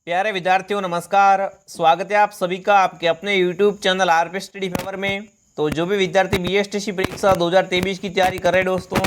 प्यारे विद्यार्थियों नमस्कार। स्वागत है आप सभी का आपके अपने YouTube channel RP study favour में। तो जो भी विद्यार्थी बीएसटीसी परीक्षा 2023 की तैयारी कर रहे हैं दोस्तों,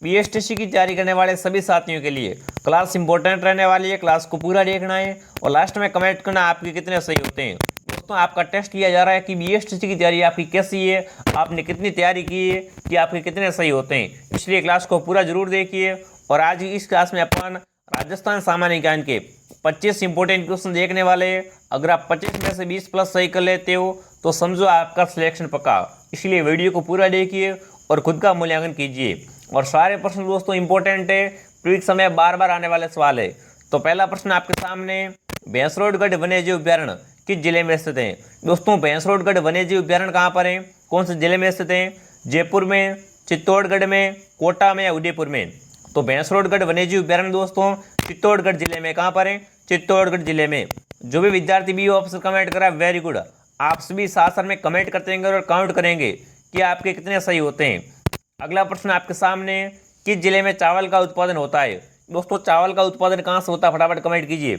बीएसटीसी की तैयारी करने वाले सभी साथियों के लिए क्लास इंपॉर्टेंट रहने वाली है। क्लास को पूरा देखना है और लास्ट में कमेंट करना आपके कितने सही होते हैं। दोस्तों आपका टेस्ट लिया जा रहा है कि बीएसटीसी की तैयारी आपकी कैसी है, आपने कितनी तैयारी की है, कि आपके कितने सही होते हैं। इसलिए क्लास को पूरा जरूर देखिए। और आज इस क्लास में अपन राजस्थान सामान्य ज्ञान के 25 इंपॉर्टेंट क्वेश्चन देखने वाले हैं। अगर आप 25 में से 20 प्लस सही कर लेते हो तो समझो आपका सिलेक्शन पक्का। इसलिए वीडियो को पूरा देखिए और खुद का मूल्यांकन कीजिए। और सारे प्रश्न दोस्तों इंपॉर्टेंट है, परीक्षा में बार बार आने वाले सवाल है। तो पहला प्रश्न आपके सामने, भैंसरोडगढ़ वन्यजीव अभ्यारण्य किस जिले में स्थित है। दोस्तों भैंसरोडगढ़ वन्यजीव अभ्यारण्य कहाँ पर है, कौन से जिले में स्थित है? जयपुर में, चित्तौड़गढ़ में, कोटा में या उदयपुर में? तो भैंसरोडगढ़ वन्यजीव अभ्यारण्य दोस्तों चित्तौड़गढ़ जिले में। कहाँ पर है? चित्तौड़गढ़ जिले में। जो भी विद्यार्थी बी ऑप्शन कमेंट करा वेरी गुड। आप सभी साथ साथ में कमेंट करते रहेंगे और काउंट करेंगे कि आपके कितने सही होते हैं। अगला प्रश्न आपके सामने, किस जिले में चावल का उत्पादन होता है। दोस्तों चावल का उत्पादन कहाँ से होता है, फटाफट कमेंट कीजिए।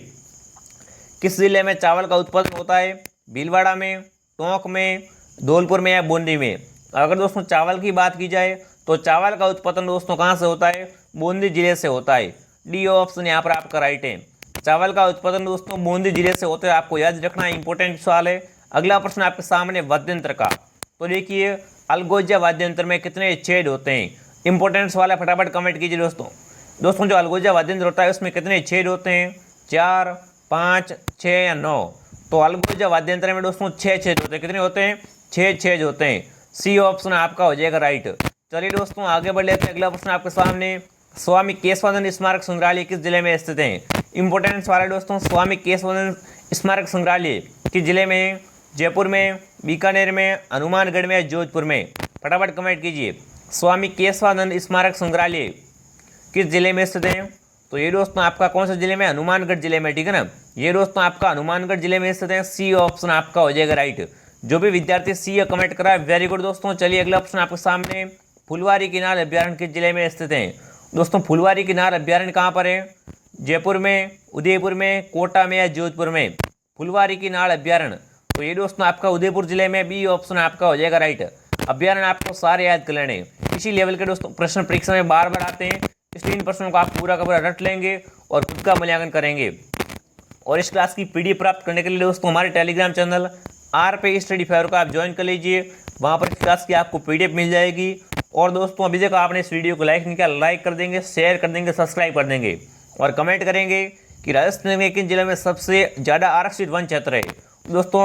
किस जिले में चावल का उत्पादन होता है? भीलवाड़ा में, टोंक में, धौलपुर में या बूंदी में? अगर दोस्तों चावल की बात की जाए तो चावल का उत्पादन दोस्तों कहाँ से होता है? बूंदी जिले से होता है। डी ऑप्शन यहाँ पर आपका राइट है। चावल का उत्पादन दोस्तों बूंदी जिले से होता है, आपको याद रखना है, इंपॉर्टेंट सवाल है। अगला प्रश्न आपके सामने वाद्यंत्र का। तो देखिए अलगोजा वाद्यंत्र में कितने छेद होते हैं? इंपॉर्टेंट सवाल है, फटाफट कमेंट कीजिए दोस्तों जो अलगोजा वाद्यंत्र होता है उसमें कितने छेद होते हैं? 4, 5, 6 या 9? तो अलगोजा वाद्यंत्र में दोस्तों 6 छेद होते हैं। कितने होते हैं? 6 छेद होते हैं। सी ऑप्शन आपका हो जाएगा राइट। चलिए दोस्तों आगे बढ़ लेते हैं। अगला प्रश्न आपके सामने, स्वामी केशवानंद स्मारक संग्रहालय किस जिले में स्थित है? इंपॉर्टेंट सवाल है दोस्तों, स्वामी केशवानंद स्मारक संग्रहालय किस जिले में है? जयपुर में, बीकानेर में, हनुमानगढ़ में या जोधपुर में? फटाफट कमेंट कीजिए। स्वामी केशवानंद स्मारक संग्रहालय किस जिले में स्थित है? तो ये दोस्तों आपका कौन से जिले में? हनुमानगढ़ जिले में, ठीक है ना। ये दोस्तों आपका हनुमानगढ़ जिले में स्थित है। सी ऑप्शन आपका हो जाएगा राइट। जो भी विद्यार्थी सी कमेंट करा है वेरी गुड दोस्तों। चलिए अगला ऑप्शन आपके सामने, फुलवारी किनार अभ्यारण्य किस जिले में स्थित है? दोस्तों फुलवारी किनार अभ्यारण्य कहाँ पर है? जयपुर में, उदयपुर में, कोटा में या जोधपुर में? फुलवारी किनार अभ्यारण्य, तो ये दोस्तों आपका उदयपुर जिले में। बी ऑप्शन आपका हो जाएगा राइट। अभ्यारण्य आपको सारे याद कर लेने, इसी लेवल के दोस्तों प्रश्न परीक्षा में बार बार आते हैं, इसलिए इन प्रश्नों को आप पूरा का पूरा रट लेंगे और खुद का मूल्यांकन करेंगे। और इस क्लास की पीडीएफ प्राप्त करने के लिए दोस्तों हमारे Telegram channel RP study favour को आप ज्वाइन कर लीजिए। वहाँ पर इस क्लास की आपको पीडीएफ मिल जाएगी। और दोस्तों अभी तक आपने इस वीडियो को लाइक नहीं किया, लाइक कर देंगे, शेयर कर देंगे, सब्सक्राइब कर देंगे और कमेंट करेंगे कि राजस्थान में किन जिलों में सबसे ज़्यादा आरक्षित वन क्षेत्र है। दोस्तों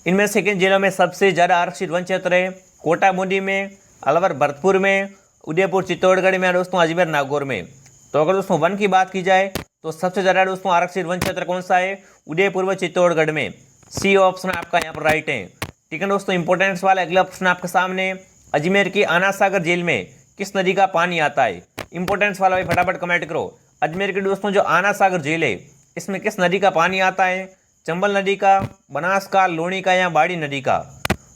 इनमें से किन जिलों में सबसे ज़्यादा आरक्षित वन क्षेत्र है? कोटा बूंदी में, अलवर भरतपुर में, उदयपुर चित्तौड़गढ़ में, दोस्तों अजमेर नागौर में? तो अगर दोस्तों वन की बात की जाए तो सबसे ज़्यादा दोस्तों आरक्षित वन क्षेत्र कौन सा है? उदयपुर व चित्तौड़गढ़ में। सी ऑप्शन आपका यहाँ पर राइट है, ठीक है दोस्तों। इंपॉर्टेंट सवाल अगला प्रश्न आपके सामने, अजमेर की आना सागर झील में किस नदी का पानी आता है? इंपॉर्टेंट सवाल भाई फटाफट कमेंट करो। अजमेर के दोस्तों जो आना सागर झील है इसमें किस नदी का पानी आता है? चंबल नदी का, बनास का, लूणी का या बाड़ी नदी का?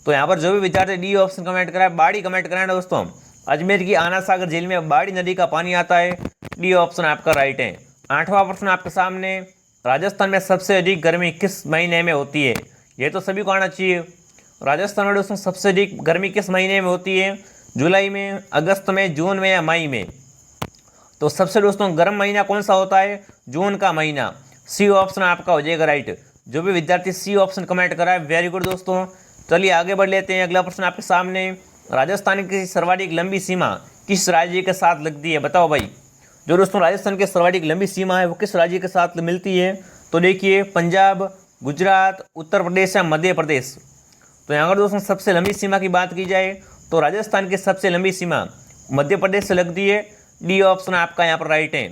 तो यहाँ पर जो भी विद्यार्थी डी ऑप्शन कमेंट कराए, बाड़ी कमेंट कराए दोस्तों। अजमेर की आना सागर झील में बाड़ी नदी का पानी आता है। डी ऑप्शन आपका राइट है। 8वां प्रश्न आपके सामने, राजस्थान में सबसे अधिक गर्मी किस महीने में होती है? ये तो सभी को आना चाहिए। राजस्थान में दोस्तों सबसे अधिक गर्मी किस महीने में होती है? जुलाई में, अगस्त में, जून में या मई में? तो सबसे दोस्तों गर्म महीना कौन सा होता है? जून का महीना। सी ऑप्शन आपका हो जाएगा राइट। जो भी विद्यार्थी सी ऑप्शन कमेंट करा है वेरी गुड दोस्तों। चलिए आगे बढ़ लेते हैं। अगला प्रश्न आपके सामने, राजस्थान की सर्वाधिक लंबी सीमा किस राज्य के साथ लगती है? बताओ भाई। जो दोस्तों राजस्थान की सर्वाधिक लंबी सीमा है वो किस राज्य के साथ मिलती है? तो देखिए पंजाब, गुजरात, उत्तर प्रदेश या मध्य प्रदेश? तो यहाँ पर दोस्तों सबसे लंबी सीमा की बात की जाए तो राजस्थान की सबसे लंबी सीमा मध्य प्रदेश से लगती है। डी ऑप्शन आपका यहाँ पर राइट है।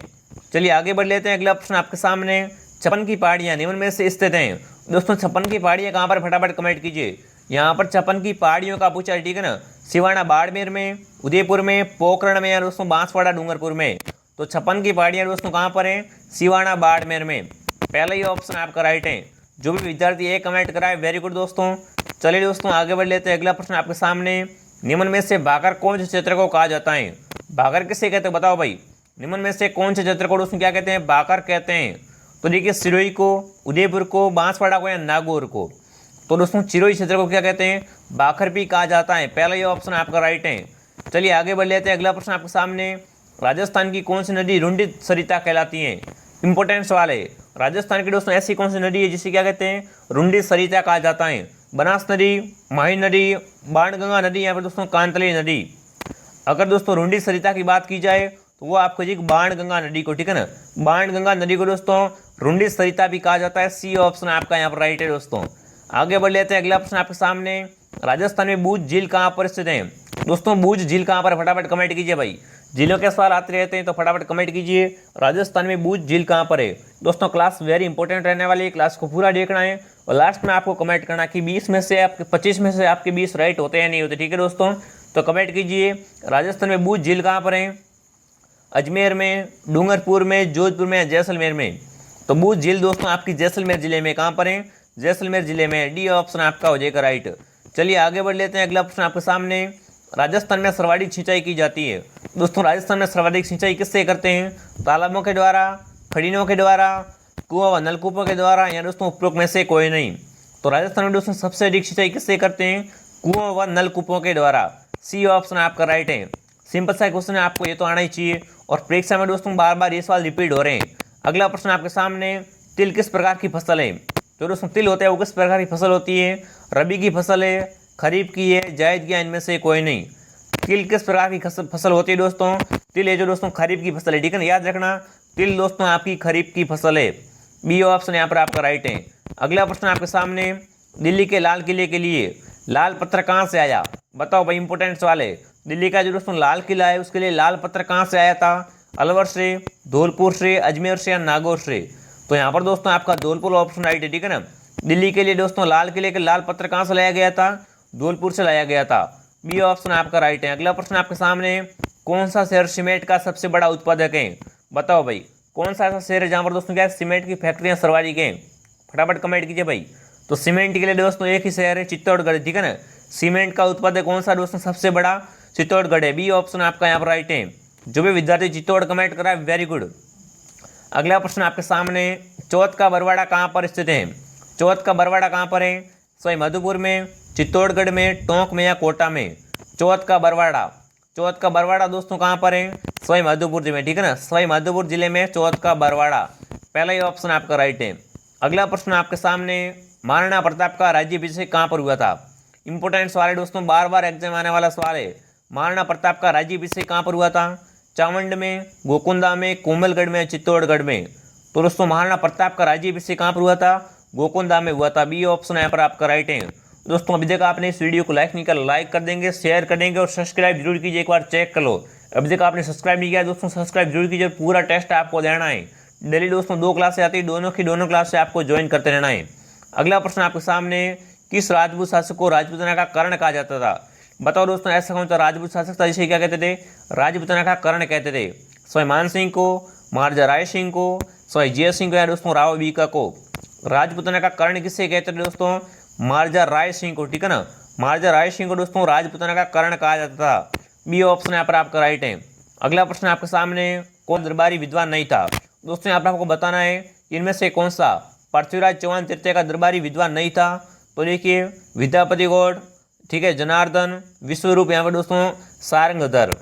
चलिए आगे बढ़ लेते हैं। अगला प्रश्न आपके सामने, छप्पन की पहाड़ियाँ निम्न में से स्थित हैं। दोस्तों छप्पन की पहाड़ियाँ कहाँ पर? फटाफट कमेंट कीजिए। यहाँ पर छप्पन की पहाड़ियों का पूछा है, ठीक है ना। सिवाना बाड़मेर में, उदयपुर में, पोखरण में या दोस्तों बांसवाड़ा डूंगरपुर में? तो छप्पन की पहाड़ियाँ दोस्तों कहाँ पर है? सिवाना बाड़मेर में। पहला ही ऑप्शन आपका राइट है। जो भी विद्यार्थी एक कमेंट कराए वेरी गुड दोस्तों। चलिए दोस्तों आगे बढ़ लेते हैं। अगला प्रश्न आपके सामने, निम्न में से भाकर कौन से क्षेत्र को कहा जाता है? भाकर किसे कहते हैं बताओ भाई। निम्न में से कौन से क्षेत्र को दोस्तों क्या कहते हैं? भाकर कहते हैं। तो देखिए सिरोही को, उदयपुर को, बांसवाड़ा को या नागौर को। तो दोस्तों चिरोही क्षेत्र को क्या कहते हैं? बाखरपी कहा जाता है। पहला ये ऑप्शन आपका राइट है। चलिए आगे बढ़ लेते हैं। अगला प्रश्न आपके सामने, राजस्थान की कौन सी नदी रुंडित सरिता कहलाती है? इंपॉर्टेंट सवाल है। राजस्थान की दोस्तों ऐसी कौन सी नदी है जिसे क्या कहते हैं? रुंडित सरिता कहा जाता है? बनास नदी, माही नदी, बाणगंगा नदी या फिर दोस्तों कांतली नदी। अगर दोस्तों रुंडी सरिता की बात की जाए तो वो आपको जी बाणगंगा नदी को, ठीक है ना, बाणगंगा नदी को दोस्तों रुंडी सरिता भी कहा जाता है। सी ऑप्शन आपका यहाँ पर राइट है दोस्तों। आगे बढ़ लेते हैं। अगला प्रश्न आपके सामने, राजस्थान में बूझ झील कहाँ पर स्थित है? दोस्तों बूझ झील कहाँ पर? फटाफट कमेंट कीजिए भाई। झीलों के सवाल आते रहते हैं तो फटाफट कमेंट कीजिए। राजस्थान में बूझ झील कहाँ पर है? दोस्तों क्लास वेरी इंपॉर्टेंट रहने वाली है, क्लास को पूरा देखना है और लास्ट में आपको कमेंट करना कि 20 में से आपके 25 में से आपके 20 राइट होते हैं नहीं होते, ठीक है दोस्तों। तो कमेंट कीजिए राजस्थान में बूझ झील कहाँ पर है? अजमेर में, डूंगरपुर में, जोधपुर में या जैसलमेर में? तो बूझ झील दोस्तों आपकी जैसलमेर जिले में। कहाँ पर है? जैसलमेर जिले में। डी ऑप्शन आपका हो जाएगा राइट। चलिए आगे बढ़ लेते हैं। अगला प्रश्न आपके सामने, राजस्थान में सर्वाधिक सिंचाई की जाती है? दोस्तों राजस्थान में सर्वाधिक सिंचाई किससे करते हैं? तालाबों के द्वारा, खड़ीनों के द्वारा, कुआं व नलकूपों के द्वारा या दोस्तों उपरोक्त में से कोई नहीं। तो राजस्थान में दोस्तों सबसे अधिक सिंचाई किससे करते हैं? कुआं व नलकूपों के द्वारा। सी ऑप्शन आपका राइट है। सिंपल सा क्वेश्चन है, आपको ये तो आना ही चाहिए और परीक्षा में दोस्तों बार बार ये सवाल रिपीट हो रहे हैं। अगला प्रश्न आपके सामने, तिल किस प्रकार की फसल है? तो दोस्तों तिल होता है वो किस प्रकार की फसल होती है? रबी की फसल है, खरीफ की है, जायद की, इनमें से कोई नहीं। तिल किस प्रकार की फसल होती है दोस्तों? तिल है जो दोस्तों खरीफ की फसल है, ठीक है ना, याद रखना तिल दोस्तों आपकी खरीफ की फसल है। बी ऑप्शन यहाँ पर आपका राइट है। अगला प्रश्न आपके सामने, दिल्ली के लाल किले के लिए लाल पत्थर कहाँ से आया? बताओ भाई, इंपॉर्टेंट सवाल है। दिल्ली का जो दोस्तों लाल किला है उसके लिए लाल पत्थर कहाँ से आया था? अलवर से, धौलपुर से, अजमेर से या नागौर से? तो यहाँ पर दोस्तों आपका धौलपुर ऑप्शन राइट है, ठीक है ना। दिल्ली के लिए दोस्तों लाल किले के लाल पत्थर कहाँ से लाया गया था? धौलपुर से लाया गया था। बी ऑप्शन आपका राइट है। अगला प्रश्न आपके सामने, कौन सा शहर सीमेंट का सबसे बड़ा उत्पादक है? बताओ भाई, कौन सा ऐसा शहर है जहाँ पर दोस्तों क्या है सीमेंट की फैक्ट्रियाँ सर्वाधिक हैं? फटाफट कमेंट कीजिए भाई। तो सीमेंट के लिए दोस्तों एक ही शहर है, चित्तौड़गढ़, ठीक है ना। सीमेंट का उत्पादक कौन सा दोस्तों सबसे बड़ा? चित्तौड़गढ़ है। बी ऑप्शन आपका यहाँ पर राइट है। जो भी विद्यार्थी चित्तौड़ कमेंट करा है वेरी गुड। अगला प्रश्न आपके सामने, चौथ का बरवाड़ा कहाँ पर स्थित है? चौथ का बरवाड़ा कहाँ पर है? सवाई माधोपुर में, चित्तौड़गढ़ में, टोंक में या कोटा में? चौथ का बरवाड़ा दोस्तों कहाँ पर है? सवाई माधोपुर जिले में, ठीक है ना। सवाई माधोपुर जिले में चौथ का बरवाड़ा। पहला ही ऑप्शन आपका राइट है। अगला प्रश्न आपके सामने, महाराणा प्रताप का राज्याभिषेक कहाँ पर हुआ था? इंपॉर्टेंट सवाल है दोस्तों, बार बार एग्जाम आने वाला सवाल है। महाराणा प्रताप का राज्याभिषेक कहाँ पर हुआ था? चावंड में, गोकुंदा में, कोमलगढ़ में, चित्तौड़गढ़ में? तो दोस्तों महाराणा प्रताप का राज्याभिषेक कहाँ पर हुआ था? गोकुंदा में हुआ था। बी ऑप्शन यहाँ पर आपका राइट है। दोस्तों अभी तक आपने इस वीडियो को लाइक नहीं किया, लाइक कर देंगे, शेयर कर देंगे और सब्सक्राइब जरूर कीजिए। एक बार चेक कर लो, अभी तक आपने सब्सक्राइब नहीं किया दोस्तों सब्सक्राइब जरूर कीजिए। पूरा टेस्ट आपको देना है। डेली दोस्तों 2 क्लासें आती है, दोनों की दोनों क्लास से आपको ज्वाइन करते रहना है। अगला प्रश्न आपके सामने, किस राजपूत शासक को राजपूताना का कर्ण कहा जाता था? बताओ दोस्तों ऐसा कौन सा राजपूत शासक था जिसे क्या कहते थे? राजपूताना का कर्ण कहते थे। सवाई मान सिंह को, महाराजा राय सिंह को, सवाई जय सिंह को या दोस्तों राव बीका को? राजपूताना का कर्ण किससे कहते थे दोस्तों? महाराजा राय सिंह को, ठीक है ना। महाराजा राय सिंह को दोस्तों राजपूताना का कर्ण कहा जाता था। बी ऑप्शन यहाँ पर आपका राइट है। अगला प्रश्न आपके सामने, कौन दरबारी विद्वान नहीं था? दोस्तों यहाँ पर आपको बताना है इनमें से कौन सा पृथ्वीराज चौहान तृतीय का दरबारी विद्वान नहीं था। तो देखिए विद्यापति गौड़, ठीक है, जनार्दन, विश्वरूप, यहाँ पर दोस्तों सारंगधर।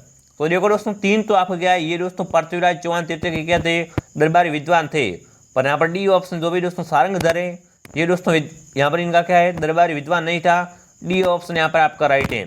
तो देखो दोस्तों 3 तो आपको क्या है, ये दोस्तों पृथ्वीराज चौहान तृतीय के क्या थे? दरबारी विद्वान थे। पर यहाँ पर डी ऑप्शन जो भी दोस्तों सारंगधर है, ये दोस्तों यहाँ पर इनका क्या है? दरबारी विद्वान नहीं था। डी ऑप्शन यहाँ पर आपका राइट है।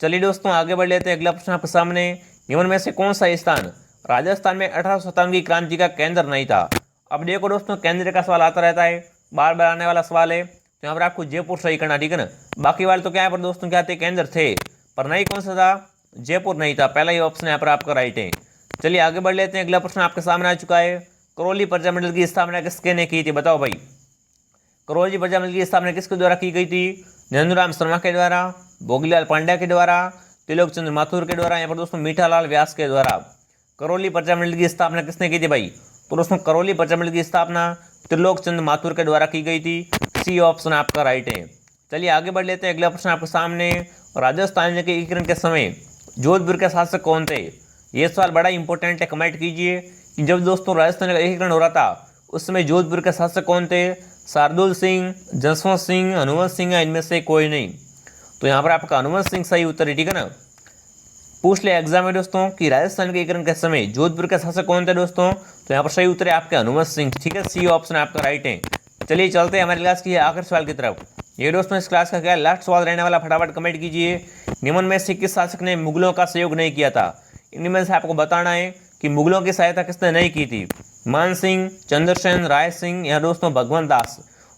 चलिए दोस्तों आगे बढ़ लेते हैं। अगला प्रश्न आपके सामने, निम्न में से कौन सा स्थान राजस्थान में 1857 की क्रांति का केंद्र नहीं था? अब देखो दोस्तों केंद्र का सवाल आता रहता है, बार बार आने वाला सवाल है, तो यहाँ पर आपको जयपुर सही करना, ठीक है ना। बाकी वाले तो क्या है पर दोस्तों क्या थे? केंद्र थे, पर नहीं कौन सा था? जयपुर नहीं था। पहला ही ऑप्शन यहाँ पर आपका राइट है। चलिए आगे बढ़ लेते हैं। अगला प्रश्न आपके सामने आ चुका है, करौली प्रजामंडल की स्थापना किसके ने की थी? बताओ भाई, करौली प्रजामंडल की स्थापना किसके द्वारा की गई थी? नंदूराम शर्मा के द्वारा, भोगीलाल पांड्या के द्वारा, त्रिलोक चंद्र माथुर के द्वारा, यहाँ पर दोस्तों मीठालाल व्यास के द्वारा। करौली प्रजामंडल की स्थापना किसने की थी भाई? तो दोस्तों करौली प्रजामंडल की स्थापना त्रिलोक चंद्र माथुर के द्वारा की गई थी। सी ऑप्शन आपका राइट है। चलिए आगे बढ़ लेते हैं। अगला प्रश्न आपके सामने, राजस्थान के एकीकरण के समय जोधपुर के शासक कौन थे? ये सवाल बड़ा इंपॉर्टेंट है, कमेंट कीजिए कि जब दोस्तों राजस्थान का एकीकरण हो रहा था उस समय जोधपुर के शासक कौन थे? शार्दुल सिंह, जसवंत सिंह, हनुमंत सिंह, इनमें से कोई नहीं। तो यहाँ पर आपका हनुमंत सिंह सही उत्तर है, ठीक है ना। पूछ ले एग्जाम में दोस्तों कि राजस्थान के एकीकरण के समय जोधपुर के शासक कौन थे दोस्तों? तो यहाँ पर सही उत्तर है आपके हनुमंत सिंह, ठीक है, सी ऑप्शन आपका राइट है। चलिए चलते हैं हमारी क्लास की आखिरी सवाल की तरफ। ये दोस्तों इस क्लास का क्या लास्ट सवाल रहने वाला, फटाफट कमेंट कीजिए। निम्न में से किस शासक ने मुगलों का सहयोग नहीं किया था? इनमें से आपको बताना है कि मुगलों की सहायता किसने नहीं की थी। मान सिंह, चंद्रसेन, राय सिंह या दोस्तों भगवंत दास।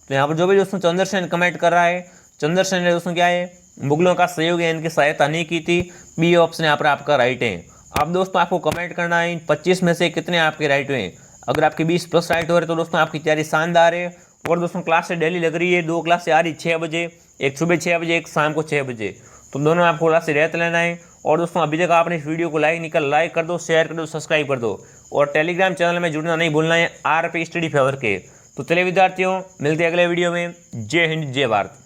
तो यहाँ पर जो भी दोस्तों चंद्रसेन कमेंट कर रहा है, चंद्रसेन ने दोस्तों क्या है, मुगलों का सहयोग है, इनकी सहायता नहीं की थी। बी ऑप्शन यहाँ पर आपका राइट है। अब दोस्तों आपको कमेंट करना है 25 में से कितने आपके राइट हुए। अगर आपके 20 प्लस राइट हो रहे तो दोस्तों आपकी तैयारी शानदार है। और दोस्तों क्लास से डेली लग रही है, 2 क्लास से आ रही 6 बजे, एक सुबह 6 बजे, एक शाम को 6 बजे। तो दोनों आपको क्लास से रहते लेना है। और दोस्तों अभी तक आपने इस वीडियो को लाइक कर दो, शेयर कर दो, सब्सक्राइब कर दो और टेलीग्राम चैनल में जुड़ना नहीं भूलना है, आरपी स्टडी फेवर के। तो चलिए विद्यार्थियों, मिलते हैं अगले वीडियो में। जय हिंद, जय भारत।